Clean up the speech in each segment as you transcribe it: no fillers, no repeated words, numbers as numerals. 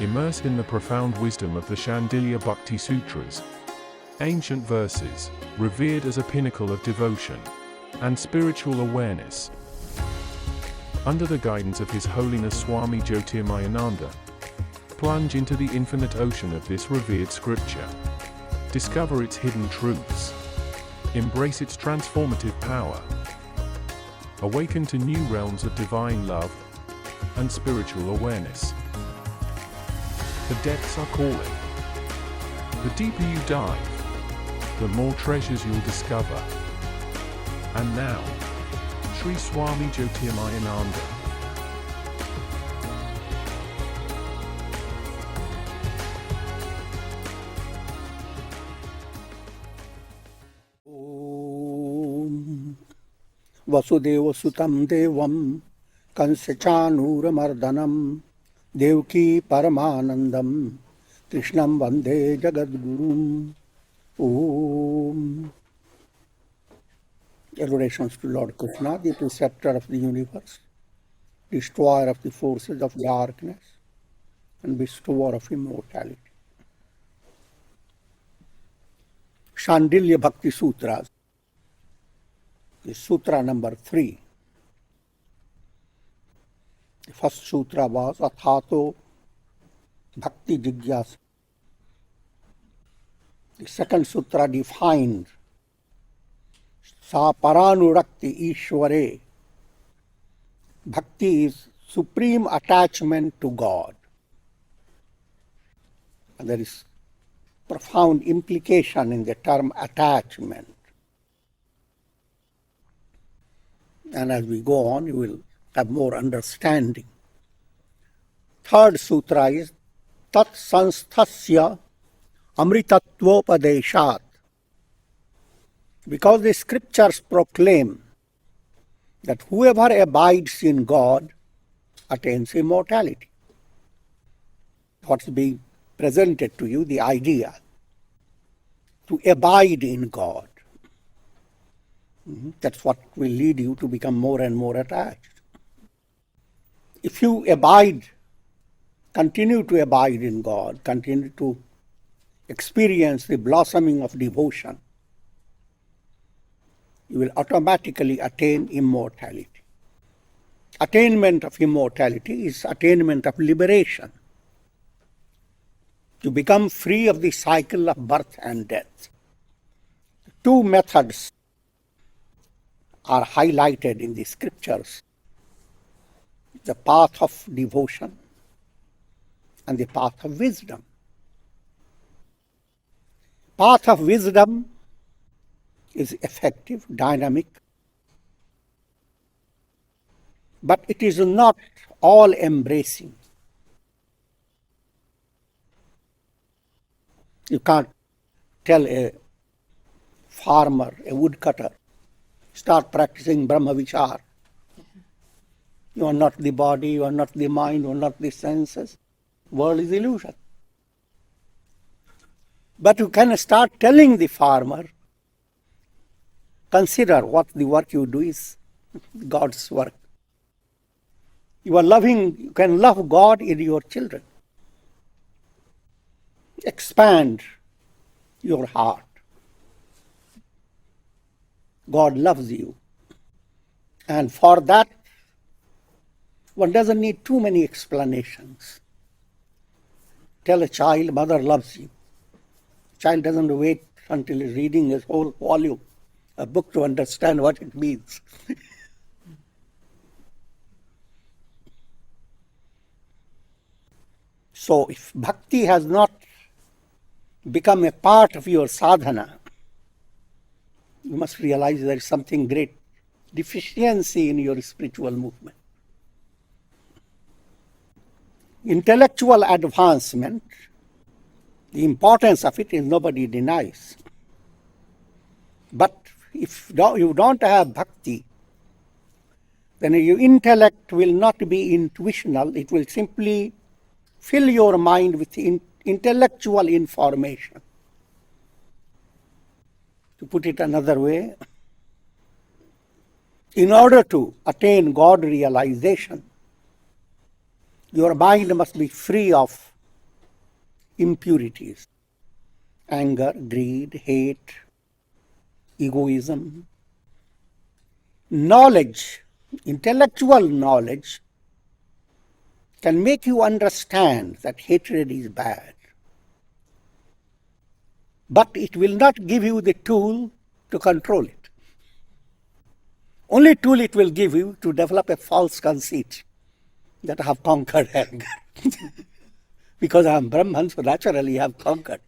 Immerse in the profound wisdom of the Shandilya Bhakti Sutras, ancient verses, revered as a pinnacle of devotion and spiritual awareness. Under the guidance of His Holiness Swami Jyotirmayananda, plunge into the infinite ocean of this revered scripture. Discover its hidden truths. Embrace its transformative power. Awaken to new realms of divine love and spiritual awareness. The depths are calling. The deeper you dive, the more treasures you'll discover. And now, Sri Swami Jyotirmayananda. Om Vasudeva Sutam Devam Kansachanuramardanam Devki Paramanandam Krishnam Vande Jagadgurum. Om. Adorations to Lord Krishna, the preceptor of the universe, destroyer of the forces of darkness, and bestower of immortality. Shandilya Bhakti Sutras is Sutra number 3. The first sutra was Athato Bhakti Jigyasa. The second sutra defined Sa Paranurakti Ishware. Bhakti is supreme attachment to God. And there is profound implication in the term attachment. And as we go on, you will have more understanding. Third sutra is Tat Sansthasya Amritatvopadeshat. Because the scriptures proclaim that whoever abides in God attains immortality. What's being presented to you, the idea to abide in God. That's what will lead you to become more and more attached. If you abide, continue to abide in God, continue to experience the blossoming of devotion, you will automatically attain immortality. Attainment of immortality is attainment of liberation. To become free of the cycle of birth and death. Two methods are highlighted in the scriptures. The path of devotion and the path of wisdom. Path of wisdom is effective, dynamic, but it is not all-embracing. You can't tell a farmer, a woodcutter, start practicing Brahma Vichar. You are not the body, you are not the mind, you are not the senses. World is illusion. But you can start telling the farmer, consider what the work you do is God's work. You are loving, you can love God in your children. Expand your heart. God loves you. And for that, one doesn't need too many explanations. Tell a child, mother loves you. Child doesn't wait until he's reading his whole volume, a book, to understand what it means. So if bhakti has not become a part of your sadhana, you must realize there is something great deficiency in your spiritual movement. Intellectual advancement, the importance of it is nobody denies. But if you don't have bhakti, then your intellect will not be intuitional. It will simply fill your mind with intellectual information. To put it another way, in order to attain God realization, your mind must be free of impurities: anger, greed, hate, egoism. Knowledge, intellectual knowledge, can make you understand that hatred is bad. But it will not give you the tool to control it. Only tool it will give you to develop a false conceit that I have conquered anger. Because I am Brahman, so naturally I have conquered.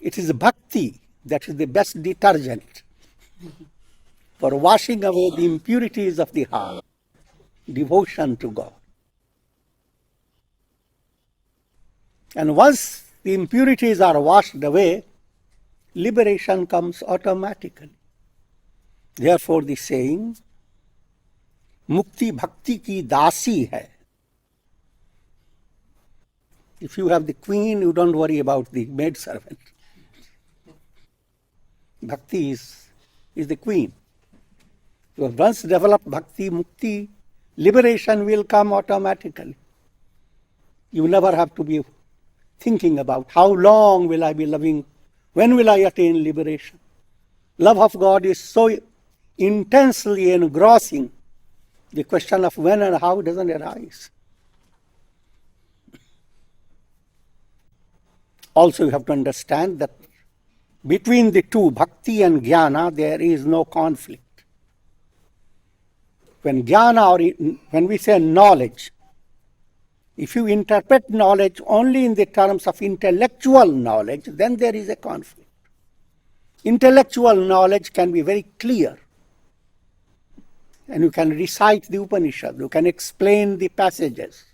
It is bhakti that is the best detergent for washing away the impurities of the heart, devotion to God. And once the impurities are washed away, liberation comes automatically. Therefore the saying, Mukti Bhakti ki dasi hai. If you have the queen, you don't worry about the maidservant. Bhakti is the queen. So once developed bhakti, mukti, liberation will come automatically. You never have to be thinking about how long will I be loving, when will I attain liberation. Love of God is so intensely engrossing, the question of when and how doesn't arise. Also, you have to understand that between the two, bhakti and jnana, there is no conflict. When jnana, or when we say knowledge, if you interpret knowledge only in the terms of intellectual knowledge, then there is a conflict. Intellectual knowledge can be very clear, and you can recite the Upanishad, you can explain the passages,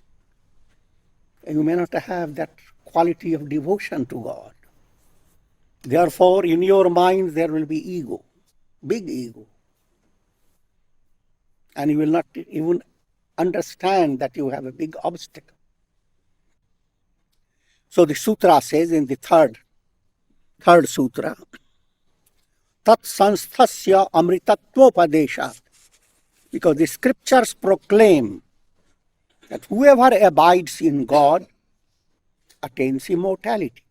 and you may not have that quality of devotion to God. Therefore, in your mind there will be ego, big ego. And you will not even understand that you have a big obstacle. So the sutra says in the third sutra, Tat Sansthasya Amritatvopadeshat, because the scriptures proclaim that whoever abides in God attains immortality.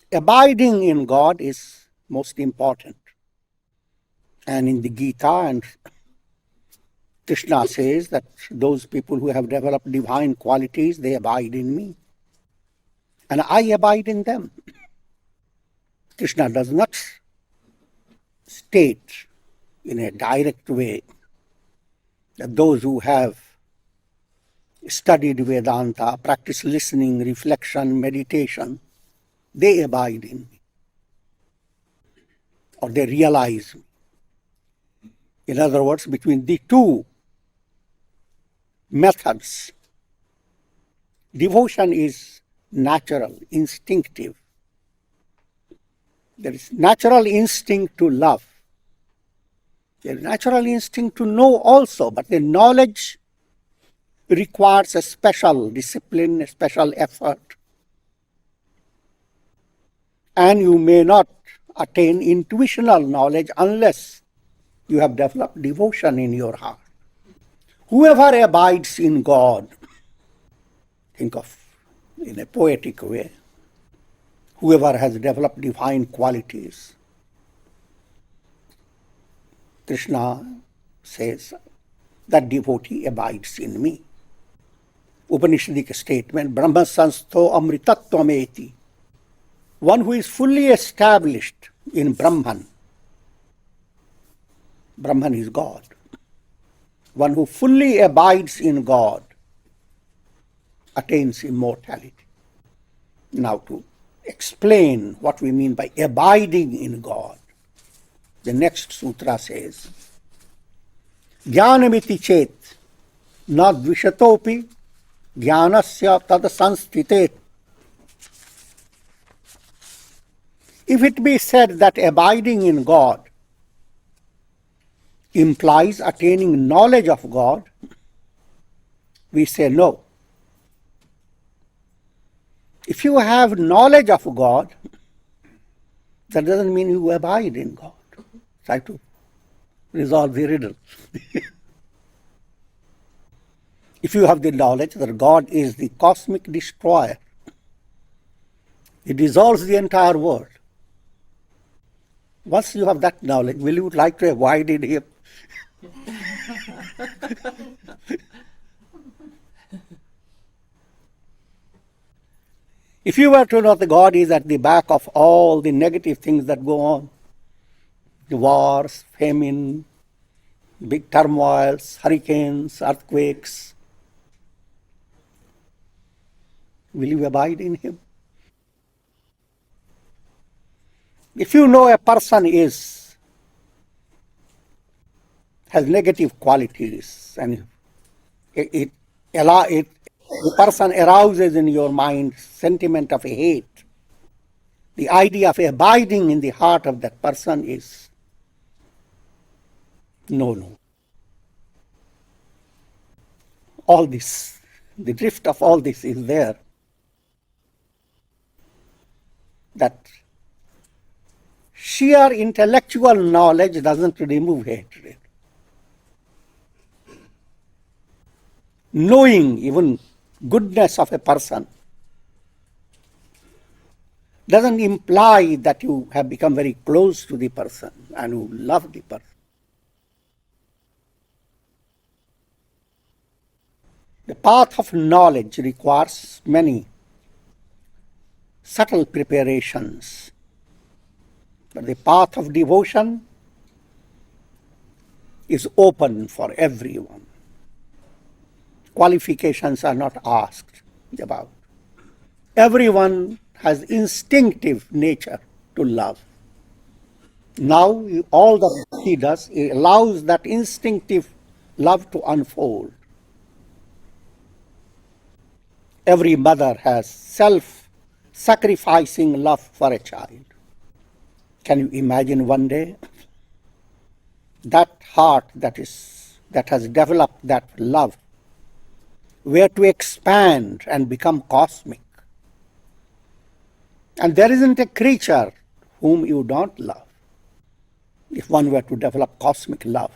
Abiding in God is most important. And in the Gita, and Krishna says that those people who have developed divine qualities, they abide in me. And I abide in them. Krishna does not state in a direct way that those who have studied Vedanta, practiced listening, reflection, meditation, they abide in me, or they realize me. In other words, between the two methods, devotion is natural, instinctive. There is natural instinct to love. There is natural instinct to know also, but the knowledge requires a special discipline, a special effort. And you may not attain intuitional knowledge unless you have developed devotion in your heart. Whoever abides in God, think of in a poetic way, whoever has developed divine qualities, Krishna says that devotee abides in me. Upanishadic statement, Brahma Sanstho Amritatvameti, one who is fully established in Brahman. Brahman is God. One who fully abides in God attains immortality. Now, to explain what we mean by abiding in God, the next sutra says, Jnanamiti chet na dvishatopi jnanasya tad sansthitet. If it be said that abiding in God implies attaining knowledge of God, we say no. If you have knowledge of God, that doesn't mean you abide in God. Try to resolve the riddle. If you have the knowledge that God is the cosmic destroyer, He dissolves the entire world. Once you have that knowledge, will you like to abide in Him? If you were to know that God is at the back of all the negative things that go on, the wars, famine, big turmoils, hurricanes, earthquakes, will you abide in Him? If you know a person has negative qualities and the person arouses in your mind sentiment of hate, the idea of abiding in the heart of that person is no. All this, the drift of all this is there, that sheer intellectual knowledge doesn't remove hatred. Knowing even goodness of a person doesn't imply that you have become very close to the person and you love the person. The path of knowledge requires many subtle preparations. But the path of devotion is open for everyone. Qualifications are not asked about. Everyone has instinctive nature to love. Now, all that he does, he allows that instinctive love to unfold. Every mother has self-sacrificing love for a child. Can you imagine one day that heart that has developed that love were to expand and become cosmic? And there isn't a creature whom you don't love if one were to develop cosmic love.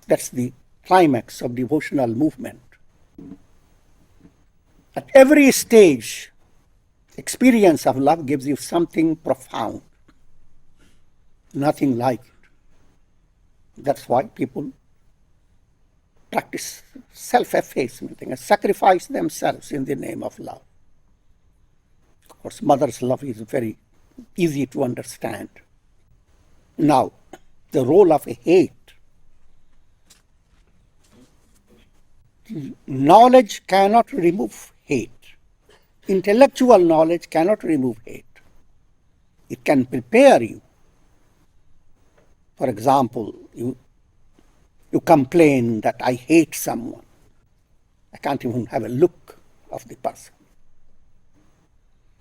That's the climax of devotional movement. At every stage, experience of love gives you something profound. Nothing like it. That's why people practice self-effacement and sacrifice themselves in the name of love. Of course, mother's love is very easy to understand. Now, the role of hate. Knowledge cannot remove hate. Intellectual knowledge cannot remove hate. It can prepare you. For example, you complain that I hate someone. I can't even have a look of the person.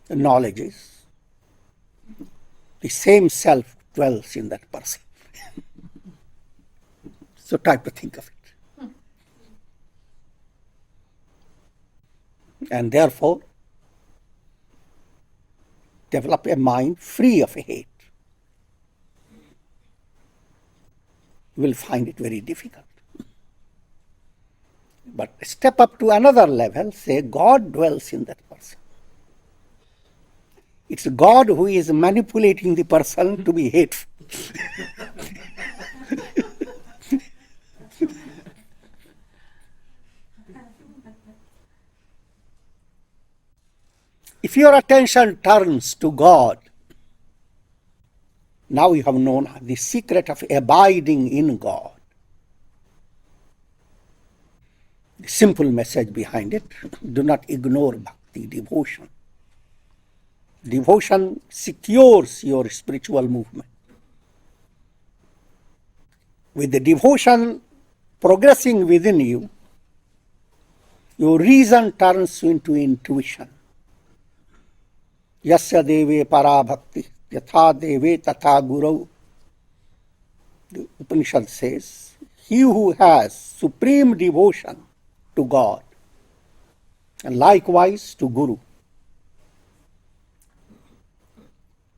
The knowledge is the same self dwells in that person. So try to think of it. And therefore, develop a mind free of hate. You will find it very difficult. But step up to another level, say God dwells in that person. It's God who is manipulating the person to be hateful. If your attention turns to God, now you have known the secret of abiding in God. The simple message behind it, do not ignore bhakti, devotion. Devotion secures your spiritual movement. With the devotion progressing within you, your reason turns into intuition. Yasya deve para bhakti, yatha deve tatha guru. The Upanishad says, he who has supreme devotion to God and likewise to Guru,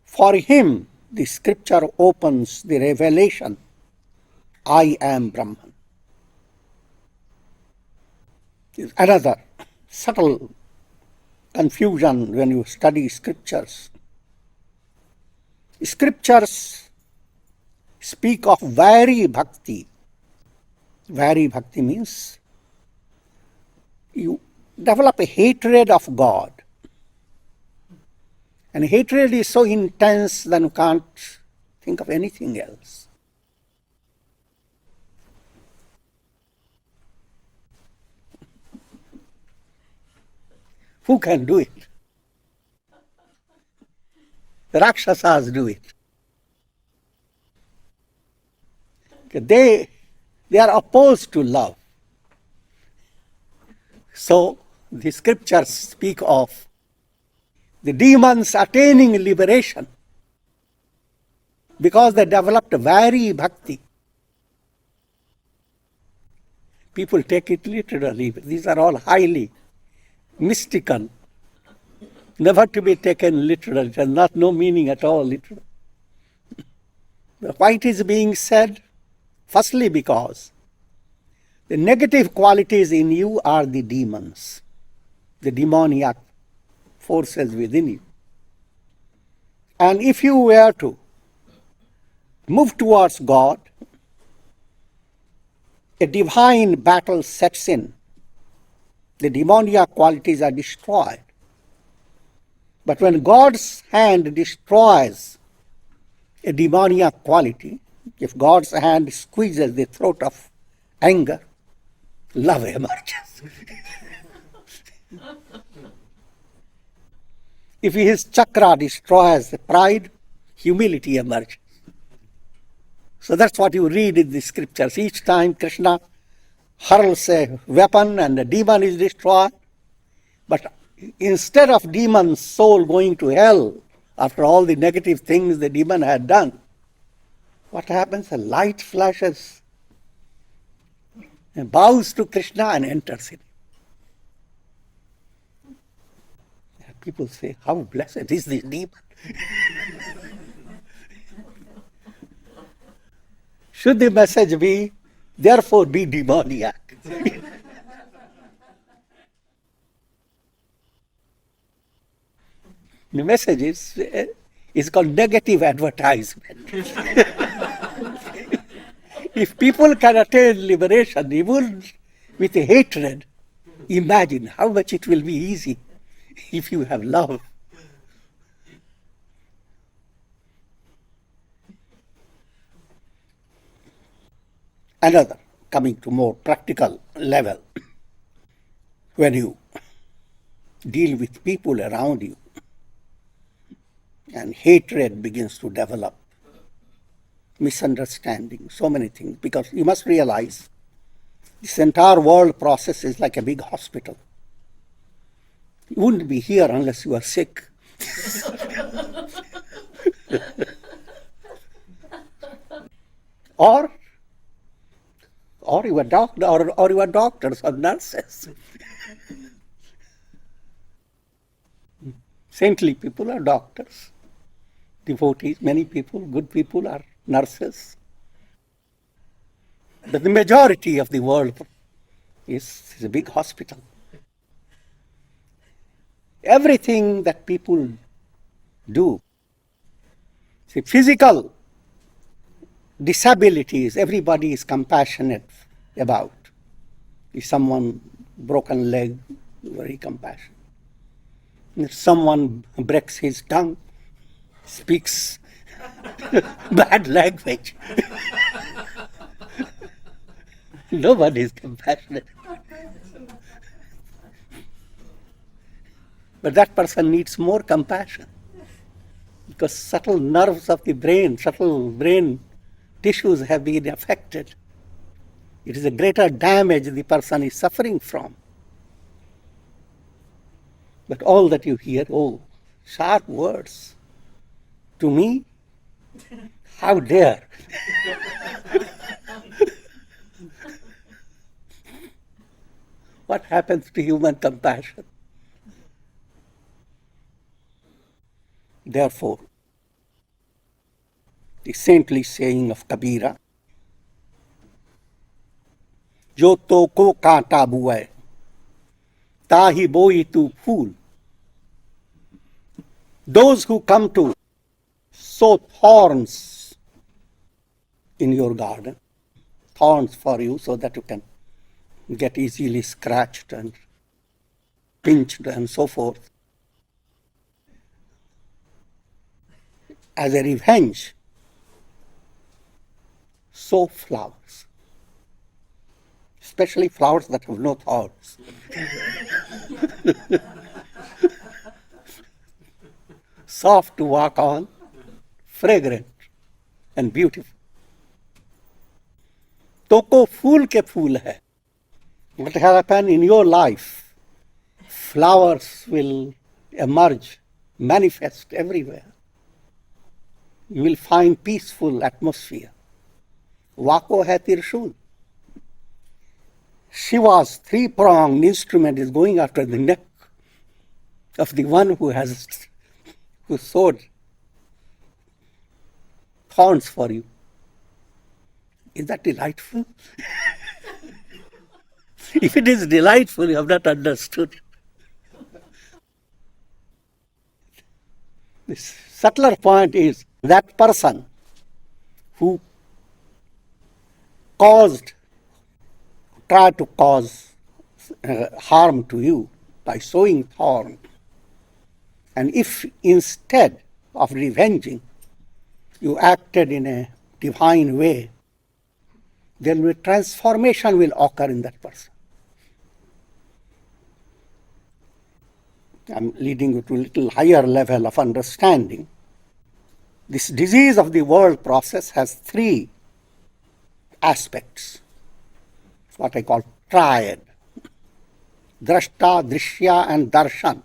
for him the scripture opens the revelation, I am Brahman. is another subtle confusion when you study scriptures. Scriptures speak of vari bhakti. Vari bhakti means you develop a hatred of God. And hatred is so intense that you can't think of anything else. Who can do it? The Rakshasas do it. They are opposed to love. So the scriptures speak of the demons attaining liberation because they developed vari bhakti. People take it literally. These are all highly mystical, never to be taken literally. It has not no meaning at all literal. Why it is being said? Firstly, because the negative qualities in you are the demons, the demoniac forces within you. And if you were to move towards God, a divine battle sets in. The demoniac qualities are destroyed. But when God's hand destroys a demoniac quality, if God's hand squeezes the throat of anger, love emerges. If his chakra destroys the pride, humility emerges. So that's what you read in the scriptures. Each time Krishna hurls a weapon and the demon is destroyed, but instead of demon's soul going to hell after all the negative things the demon had done, what happens? A light flashes and bows to Krishna and enters in. And people say, how blessed is this demon? Should the message be, therefore be demoniac? The message is called negative advertisement. If people can attain liberation even with hatred, imagine how much it will be easy if you have love. Another, coming to more practical level, when you deal with people around you and hatred begins to develop, misunderstanding, so many things, because you must realize this entire world process is like a big hospital. You wouldn't be here unless you are sick. or you are or you are doctors or nurses. Saintly people are doctors. Devotees, many people, good people are nurses. But the majority of the world is a big hospital. Everything that people do, see, physical disabilities, everybody is compassionate about. If someone broken leg, very compassionate. If someone breaks his tongue, speaks bad language, nobody is compassionate. But that person needs more compassion because subtle nerves of the brain, subtle brain tissues have been affected. It is a greater damage the person is suffering from. But all that you hear, oh, sharp words. To me, how dare? What happens to human compassion? Therefore, the saintly saying of Kabira, Jo to ko kaanta buai, tahi boi tu fool. Those who come to sow thorns in your garden, thorns for you so that you can get easily scratched and pinched and so forth, as a revenge, sow flowers, especially flowers that have no thorns. Soft to walk on, fragrant and beautiful. तो को फूल के फूल है. What will happen in your life? Flowers will emerge, manifest everywhere. You will find peaceful atmosphere. Vako hai Tirshul. Shiva's three-pronged instrument is going after the neck of the one who sowed thorns for you. Is that delightful? If it is delightful, you have not understood. The subtler point is that person who tried to cause harm to you by sowing thorn, and if instead of revenging, you acted in a divine way, then a transformation will occur in that person. I'm leading you to a little higher level of understanding. This disease of the world process has three aspects. It's what I call triad. Drashta, Drishya and Darshan.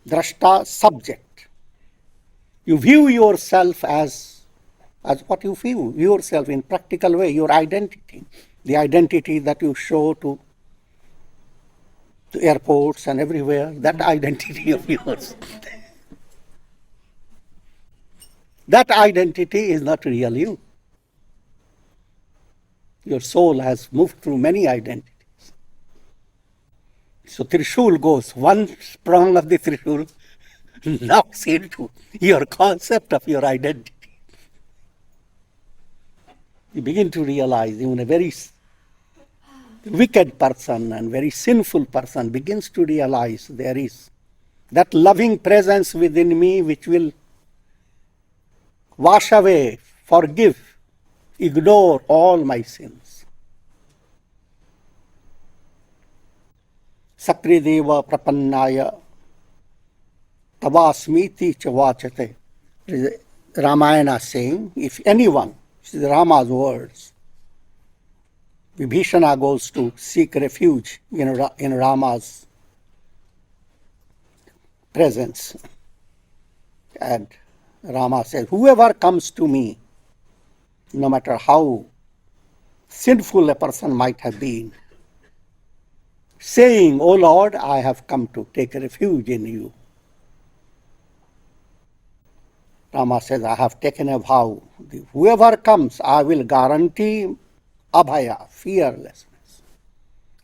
Drashta, subject. You view yourself as what you view yourself in practical way, your identity. The identity that you show to airports and everywhere, that identity of yours. That identity is not real you. Your soul has moved through many identities. So Trishul goes, one prong of the Trishul knocks into your concept of your identity. You begin to realize even a very wicked person and very sinful person begins to realize there is that loving presence within me which will wash away, forgive, ignore all my sins. Sakrideva prapannaya tavasmiti chavachate. Ramayana saying, if anyone, this is Rama's words, Vibhishana goes to seek refuge in Rama's presence. And Rama says, whoever comes to me, no matter how sinful a person might have been, saying, O Lord, I have come to take refuge in you. Rama says, I have taken a vow. Whoever comes, I will guarantee abhaya, fearlessness.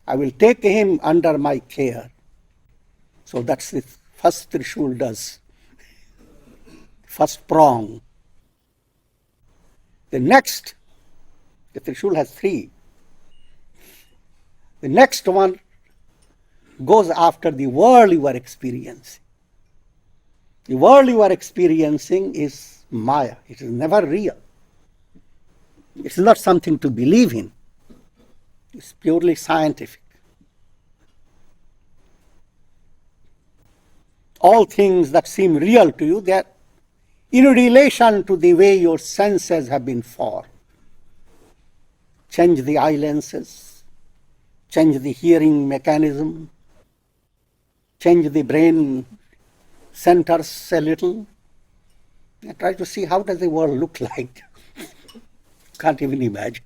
I will take him under my care. So that's the first Trishul does. First prong. The Trishul has three. The next one goes after the world you are experiencing. The world you are experiencing is Maya. It is never real. It's not something to believe in. It's purely scientific. All things that seem real to you, they are in relation to the way your senses have been formed. Change the eye lenses, change the hearing mechanism, change the brain centers a little, and try to see how does the world look like. Can't even imagine.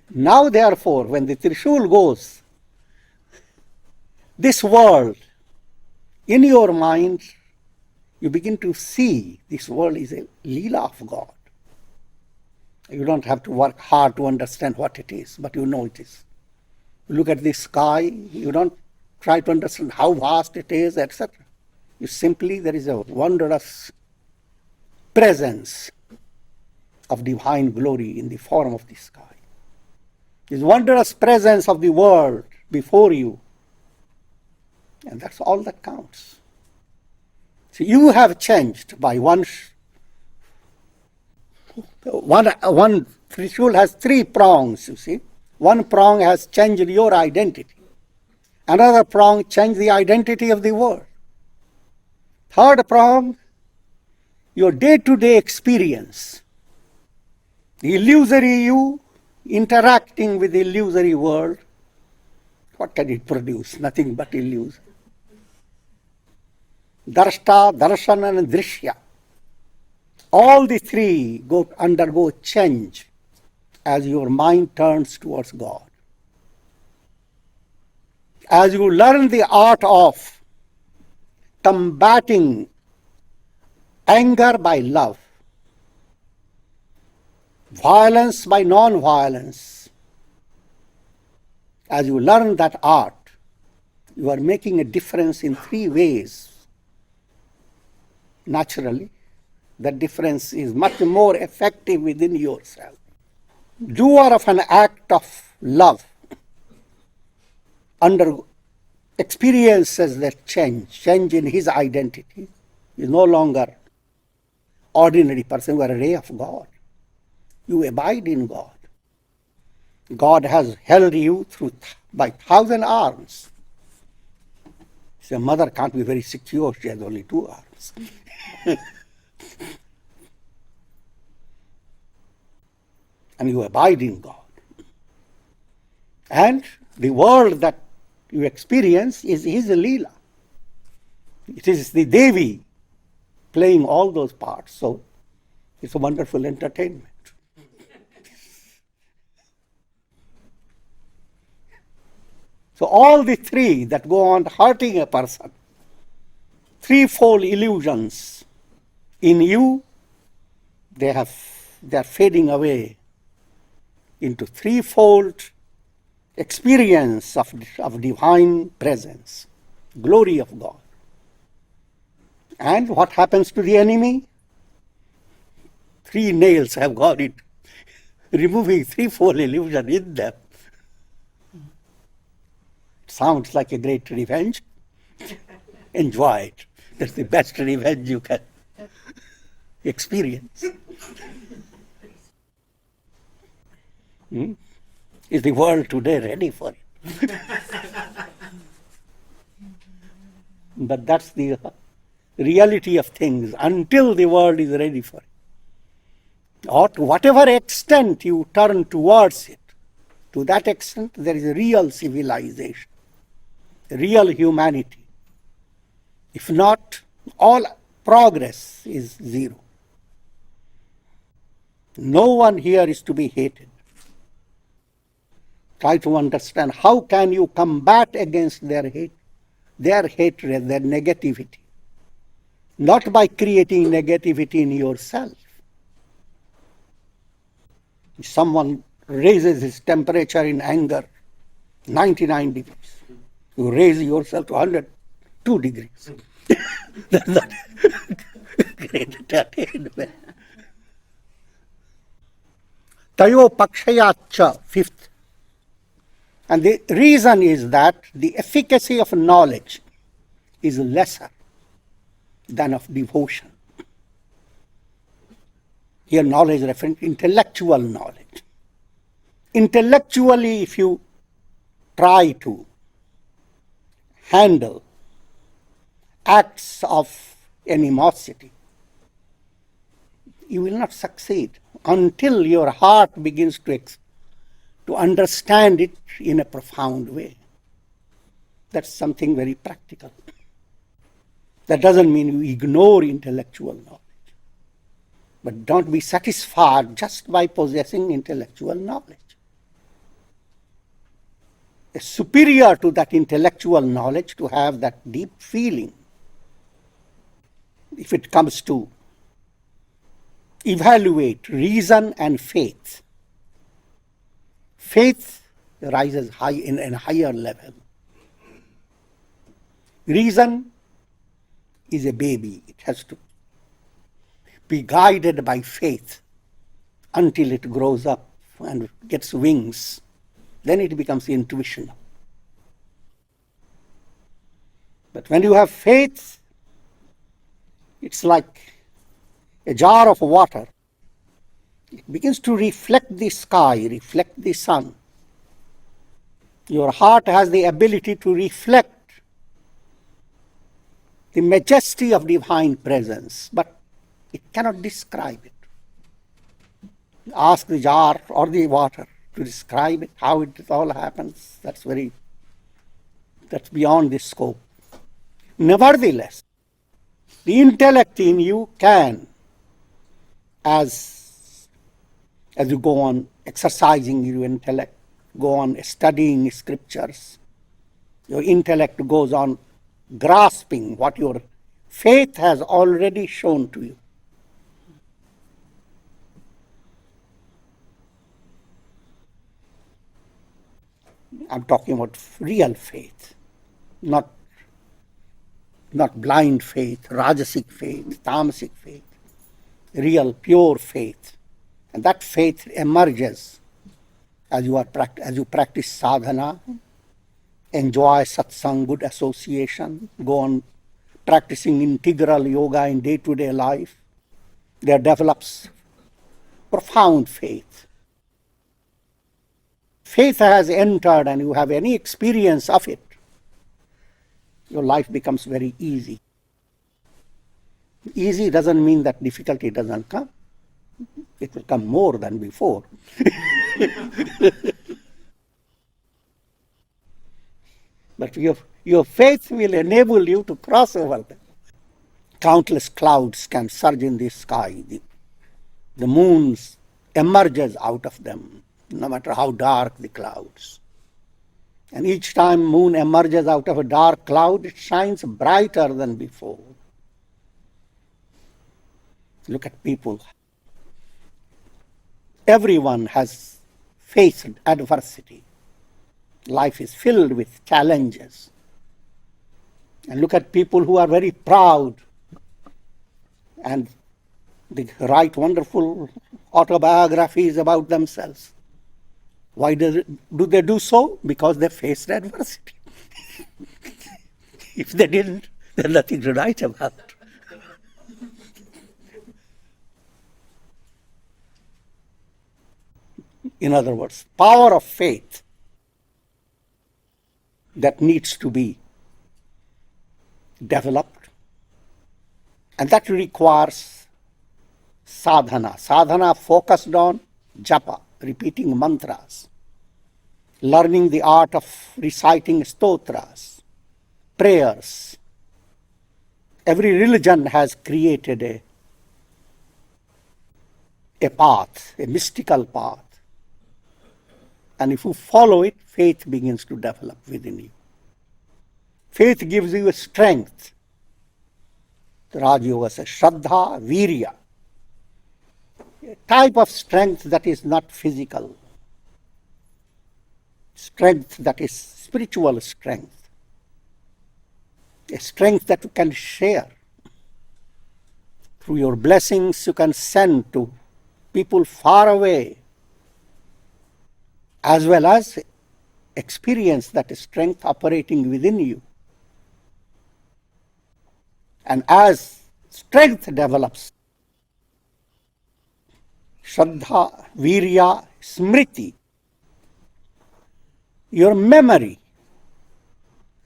Now therefore, when the Trishul goes, this world, in your mind, you begin to see this world is a Leela of God. You don't have to work hard to understand what it is, but you know it is. You look at the sky, you don't try to understand how vast it is, etc. You simply, there is a wondrous presence of divine glory in the form of the sky. This wondrous presence of the world before you. And that's all that counts. So you have changed by one Trishul has three prongs, you see. One prong has changed your identity. Another prong changed the identity of the world. Third prong, your day-to-day experience. The illusory you interacting with the illusory world. What can it produce? Nothing but illusion. Darshta, darshan and drishya. All the three undergo change as your mind turns towards God. As you learn the art of combating anger by love, violence by non-violence, as you learn that art, you are making a difference in three ways. Naturally, the difference is much more effective within yourself. Doer of an act of love experiences that change in his identity. He is no longer ordinary person, you are a ray of God. You abide in God. God has held you by 1,000 arms. So a mother can't be very secure, she has only 2 arms. And you abide in God. And the world that you experience is His Leela. It is the Devi playing all those parts. So it's a wonderful entertainment. So all the three that go on hurting a person, threefold illusions in you, they are fading away into threefold experience of divine presence, glory of God. And what happens to the enemy? 3 nails have got it, removing threefold illusion in them. Sounds like a great revenge. Enjoy it. That's the best revenge you can experience. Is the world today ready for it? But that's the reality of things until the world is ready for it. Or to whatever extent you turn towards it, to that extent there is a real civilization, real humanity. If not, all progress is zero. No one here is to be hated. Try to understand how can you combat against their hatred, their negativity. Not by creating negativity in yourself. If someone raises his temperature in anger 99 degrees, you raise yourself to 102 degrees. That's not great entertainment. Tayo pakshayacha, 5th. And the reason is that the efficacy of knowledge is lesser than of devotion. Here knowledge referring to intellectual knowledge. Intellectually, if you try to handle acts of animosity, you will not succeed until your heart begins to understand it in a profound way. That's something very practical. That doesn't mean you ignore intellectual knowledge. But don't be satisfied just by possessing intellectual knowledge. It's superior to that intellectual knowledge to have that deep feeling. If it comes to evaluate reason and faith. Faith rises high in a higher level. Reason is a baby. It has to be guided by faith until it grows up and gets wings. Then it becomes intuitional. But when you have faith, it's like a jar of water. It begins to reflect the sky, reflect the sun. Your heart has the ability to reflect the majesty of divine presence, but it cannot describe it. Ask the jar or the water to describe it, how it all happens. That's beyond the scope. Nevertheless, the intellect in you can, as you go on exercising your intellect, go on studying scriptures, your intellect goes on grasping what your faith has already shown to you. I'm talking about real faith, not blind faith, rajasic faith, tamasic faith, real pure faith. And that faith emerges as you practice sadhana, enjoy satsang, good association, go on practicing integral yoga in day-to-day life. There develops profound faith. Faith has entered and you have any experience of it, your life becomes very easy. Easy doesn't mean that difficulty doesn't come. It will come more than before. But your faith will enable you to cross over them. Countless clouds can surge in the sky. The moon emerges out of them, no matter how dark the clouds. And each time moon emerges out of a dark cloud, it shines brighter than before. Look at people. Everyone has faced adversity. Life is filled with challenges. And look at people who are very proud and they write wonderful autobiographies about themselves. Why do they do so? Because they faced adversity. If they didn't, there's nothing to write about. In other words, power of faith that needs to be developed, and that requires sadhana. Sadhana focused on japa, repeating mantras, learning the art of reciting stotras, prayers. Every religion has created a path, a mystical path. And if you follow it, faith begins to develop within you. Faith gives you a strength. The Raj Yoga says, Shraddha, Virya. A type of strength that is not physical. Strength that is spiritual strength. A strength that you can share. Through your blessings, you can send to people far away, as well as experience that strength operating within you. And as strength develops, Shraddha, Virya, Smriti, your memory,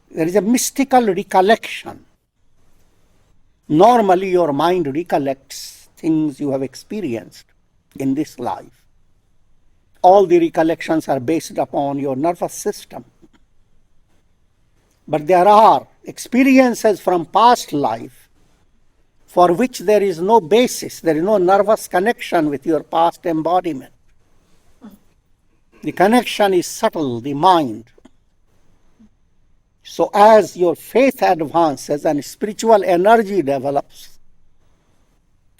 there is a mystical recollection. Normally your mind recollects things you have experienced in this life. All the recollections are based upon your nervous system. But there are experiences from past life for which there is no basis, there is no nervous connection with your past embodiment. The connection is subtle, the mind. So as your faith advances and spiritual energy develops,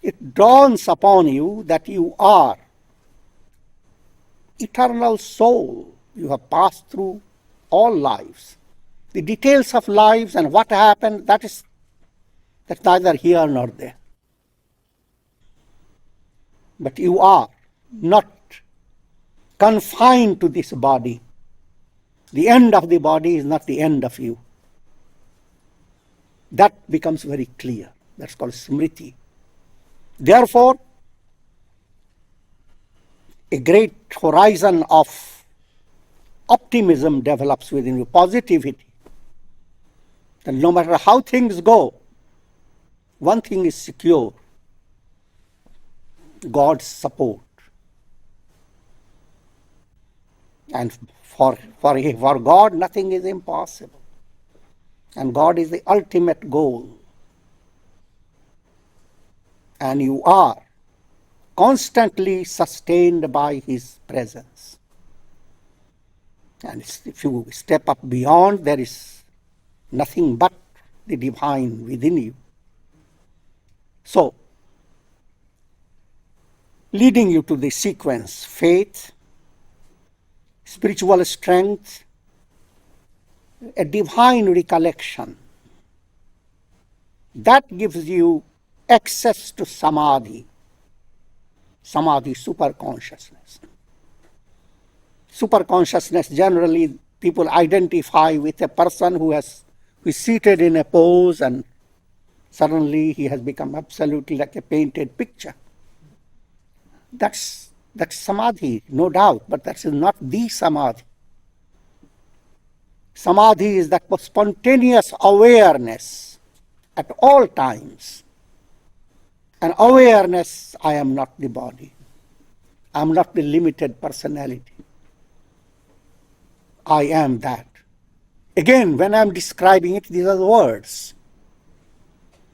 it dawns upon you that you are eternal soul. You have passed through all lives. The details of lives and what happened, that's neither here nor there. But you are not confined to this body. The end of the body is not the end of you. That becomes very clear. That's called smriti. Therefore, a great horizon of optimism develops within you, positivity. And no matter how things go, one thing is secure: God's support. And for God, nothing is impossible. And God is the ultimate goal. And you are constantly sustained by His presence. And if you step up beyond, there is nothing but the divine within you. So, leading you to the sequence: faith, spiritual strength, a divine recollection. That gives you access to samadhi. Samadhi, superconsciousness. Superconsciousness, generally people identify with a person who is seated in a pose and suddenly he has become absolutely like a painted picture. That's samadhi, no doubt, but that is not the samadhi. Samadhi is that spontaneous awareness at all times. An awareness: I am not the body. I am not the limited personality. I am that. Again, when I am describing it, these are the words.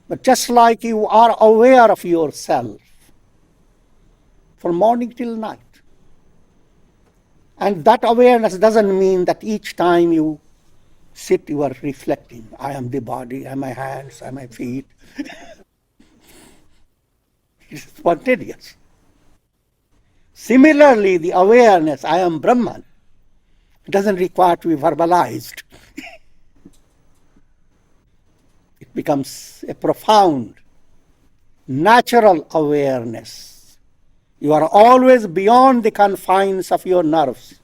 But just like you are aware of yourself from morning till night, and that awareness doesn't mean that each time you sit, you are reflecting. I am the body, I am my hands, I am my feet. It's spontaneous. Similarly, the awareness, I am Brahman, doesn't require to be verbalized. It becomes a profound, natural awareness. You are always beyond the confines of your nerves,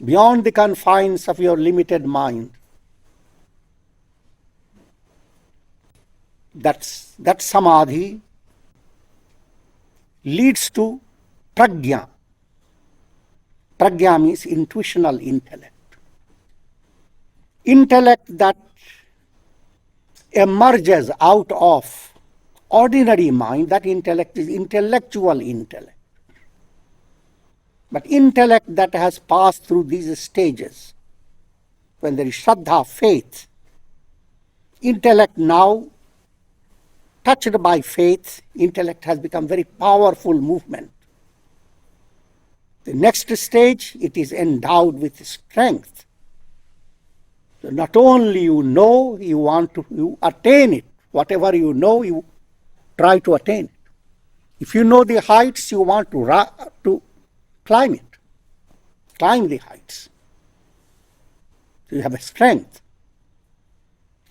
beyond the confines of your limited mind. That samadhi leads to prajna. Prajna means intuitional intellect. Intellect that emerges out of ordinary mind, that intellect is intellectual intellect. But intellect that has passed through these stages, when there is Shraddha, faith, intellect now, touched by faith, intellect has become very powerful movement. The next stage, it is endowed with strength. So not only you know, you attain it. Whatever you know, you try to attain it. If you know the heights, you want to climb it. Climb the heights. So you have a strength.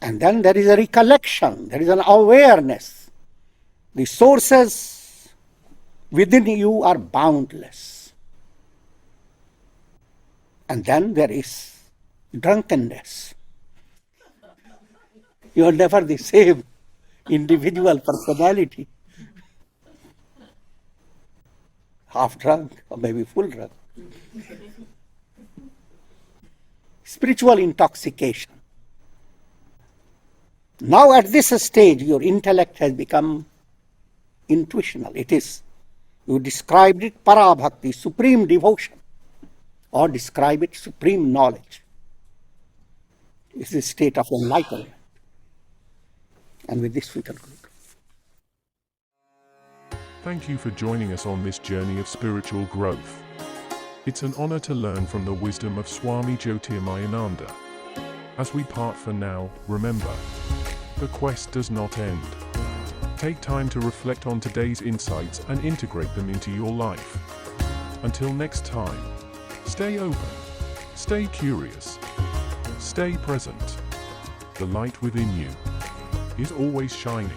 And then there is a recollection, there is an awareness. The sources within you are boundless. And then there is drunkenness. You are never the same individual personality. Half drunk or maybe full drunk. Spiritual intoxication. Now at this stage, your intellect has become intuitional. It is, you described it, para bhakti, supreme devotion, or describe it, supreme knowledge. It's a state of enlightenment. And with this we conclude. Thank you for joining us on this journey of spiritual growth. It's an honor to learn from the wisdom of Swami Jyotirmayananda. As we part for now, remember, the quest does not end. Take time to reflect on today's insights and integrate them into your life. Until next time, stay open, stay curious, stay present. The light within you is always shining.